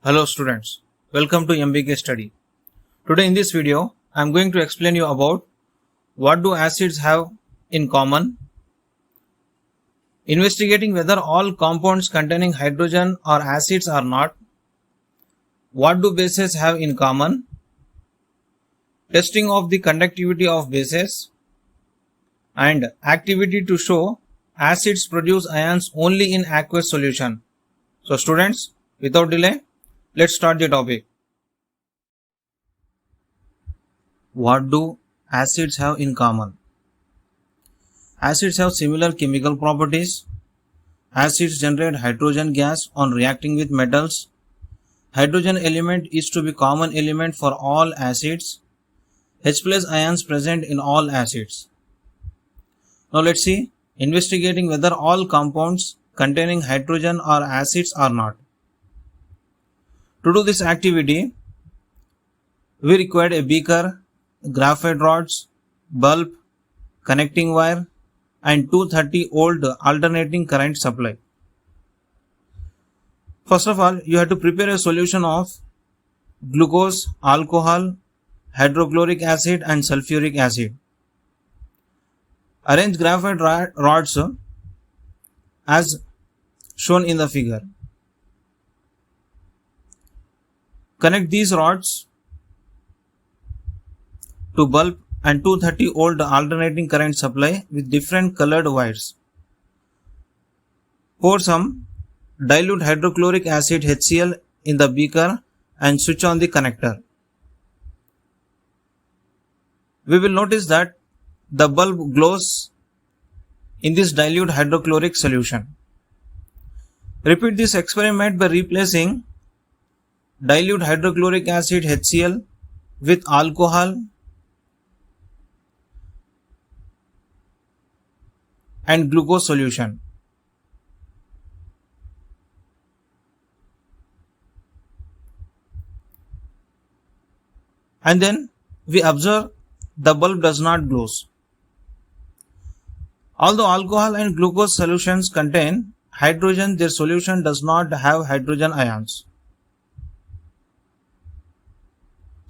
Hello students, welcome to MBK study. Today in this video, I am going to explain you about what do acids have in common, investigating whether all compounds containing hydrogen are acids or not, what do bases have in common, testing of the conductivity of bases, and activity to show acids produce ions only in aqueous solution. So students, without delay, let's start the topic. What do acids have in common? Acids have similar chemical properties. Acids generate hydrogen gas on reacting with metals. Hydrogen element is to be common element for all acids. H+ ions present in all acids. Now let's see, investigating whether all compounds containing hydrogen are acids or not. To do this activity, we required a beaker, graphite rods, bulb, connecting wire and 230-volt alternating current supply. First of all, you have to prepare a solution of glucose, alcohol, hydrochloric acid and sulfuric acid. Arrange graphite rods as shown in the figure. Connect these rods to bulb and 230-volt alternating current supply with different colored wires. Pour some dilute hydrochloric acid HCl in the beaker and switch on the connector. We will notice that the bulb glows in this dilute hydrochloric solution. Repeat this experiment by replacing dilute hydrochloric acid HCl with alcohol and glucose solution. And then we observe the bulb does not glow. Although alcohol and glucose solutions contain hydrogen, their solution does not have hydrogen ions.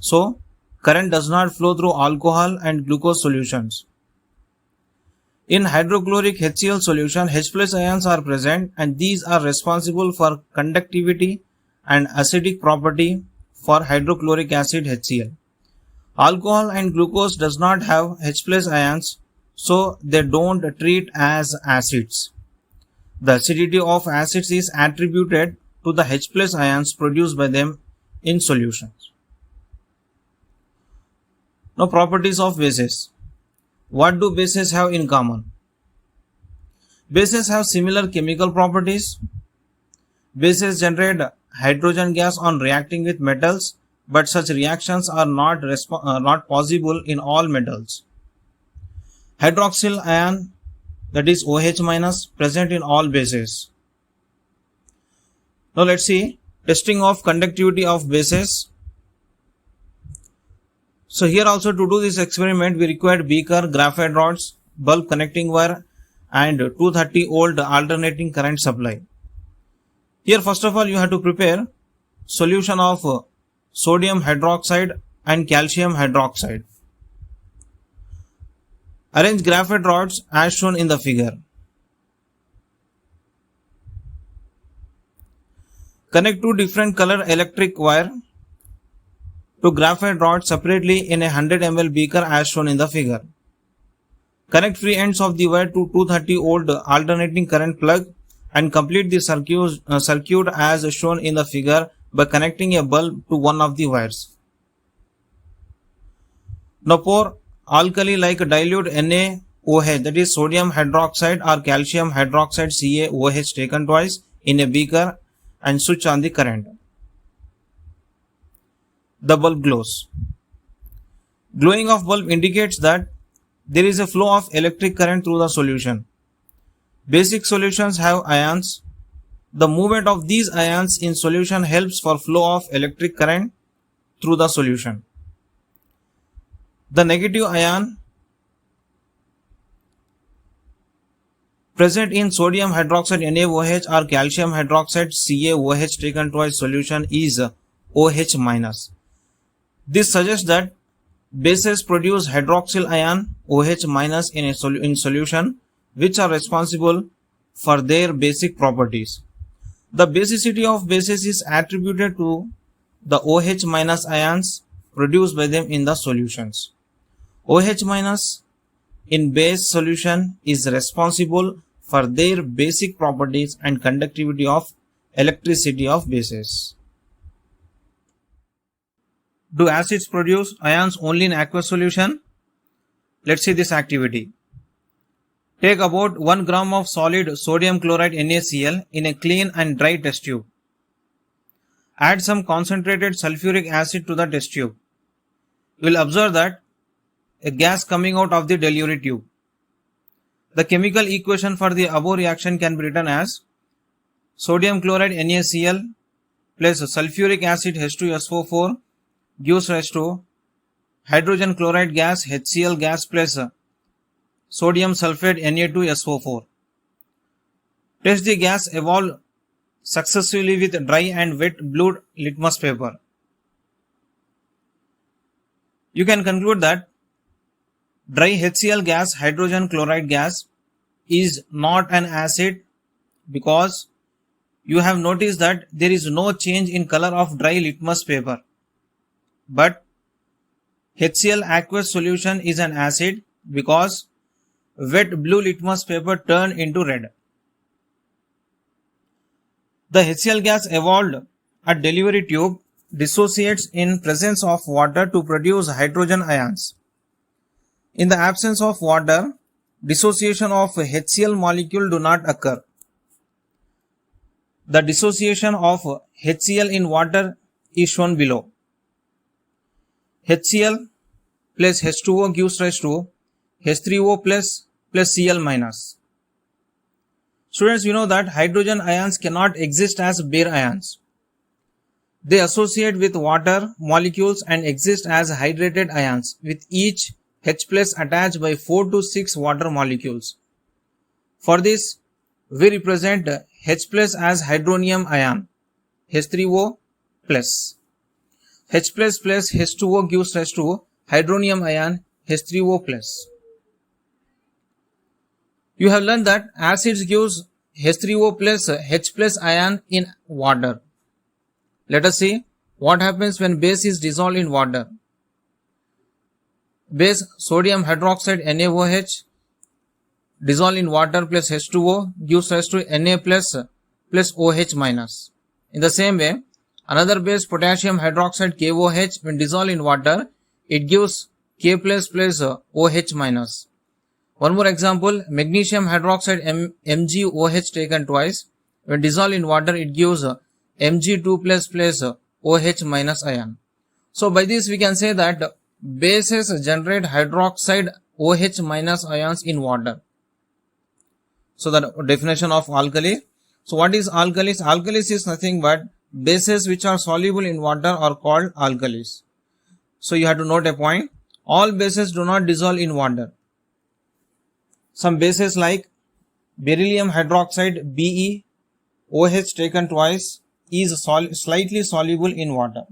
So, current does not flow through alcohol and glucose solutions. In hydrochloric HCl solution, H+ ions are present and these are responsible for conductivity and acidic property for hydrochloric acid HCl. Alcohol and glucose does not have H+ ions, so they don't treat as acids. The acidity of acids is attributed to the H+ ions produced by them in solutions. Now properties of bases. What do bases have in common? Bases have similar chemical properties. Bases generate hydrogen gas on reacting with metals, but such reactions are not possible in all metals. Hydroxyl ion, that is OH- present in all bases. Now let's see testing of conductivity of bases. So here also to do this experiment we required beaker, graphite rods, bulb connecting wire and 230-volt alternating current supply. Here first of all you have to prepare solution of sodium hydroxide and calcium hydroxide. Arrange graphite rods as shown in the figure. Connect two different color electric wire to graphite rods separately in a 100 ml beaker as shown in the figure. Connect free ends of the wire to 230-volt alternating current plug and complete the circuit as shown in the figure by connecting a bulb to one of the wires. Now pour alkali like dilute NaOH, that is sodium hydroxide or calcium hydroxide CaOH taken twice in a beaker and switch on the current. The bulb glows. Glowing of bulb indicates that there is a flow of electric current through the solution. Basic solutions have ions. The movement of these ions in solution helps for flow of electric current through the solution. The negative ion present in sodium hydroxide NaOH or calcium hydroxide CaOH taken twice solution is OH minus. This suggests that bases produce hydroxyl ion OH minus in solution, which are responsible for their basic properties. The basicity of bases is attributed to the OH minus ions produced by them in the solutions. OH minus in base solution is responsible for their basic properties and conductivity of electricity of bases. Do acids produce ions only in aqueous solution? Let's see this activity. Take about 1 gram of solid sodium chloride NaCl in a clean and dry test tube. Add some concentrated sulfuric acid to the test tube. You will observe that a gas coming out of the delivery tube. The chemical equation for the above reaction can be written as sodium chloride NaCl plus sulfuric acid H2SO4 gives rise to hydrogen chloride gas HCl gas plus sodium sulfate Na2SO4. Test the gas evolved successively with dry and wet blue litmus paper. You can conclude that dry HCl gas hydrogen chloride gas is not an acid because you have noticed that there is no change in color of dry litmus paper. But HCl aqueous solution is an acid because wet blue litmus paper turned into red. The HCl gas evolved at delivery tube dissociates in presence of water to produce hydrogen ions. In the absence of water, dissociation of HCl molecule do not occur. The dissociation of HCl in water is shown below. HCl plus H2O gives rise to H3O plus Cl minus. Students, you know that hydrogen ions cannot exist as bare ions. They associate with water molecules and exist as hydrated ions with each H plus attached by 4 to 6 water molecules. For this, we represent H plus as hydronium ion, H3O plus. H plus plus H2O gives rise to hydronium ion, H3O plus. You have learned that acids gives H3O plus H plus ion in water. Let us see what happens when base is dissolved in water. Base sodium hydroxide NaOH dissolved in water plus H2O gives rise to Na plus OH minus. In the same way, another base potassium hydroxide KOH when dissolved in water, it gives K plus OH minus. One more example, magnesium hydroxide MgOH taken twice. When dissolved in water, it gives Mg2 plus OH minus ion. So by this we can say that bases generate hydroxide OH minus ions in water. So the definition of alkali. So what is alkalis? Alkalis is nothing but bases which are soluble in water are called alkalis. So you have to note a point. All bases do not dissolve in water. Some bases like beryllium hydroxide Be OH taken twice is slightly soluble in water.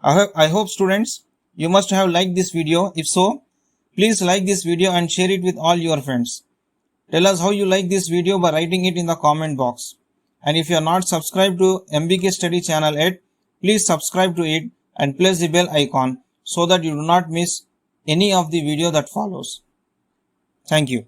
I hope students you must have liked this video. If so, please like this video and share it with all your friends. Tell us how you like this video by writing it in the comment box. And if you are not subscribed to MBK Study channel yet, please subscribe to it and press the bell icon so that you do not miss any of the video that follows. Thank you.